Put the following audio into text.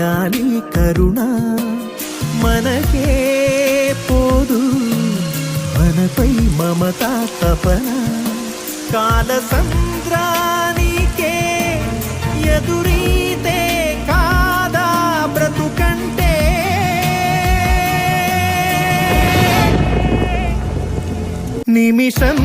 జాలి కరుణ మనకే పోదు, మనపై మమత తపన కాల సంద్రానికే ఎదురీతే కాదా బ్రతుకంటే. నిమిషం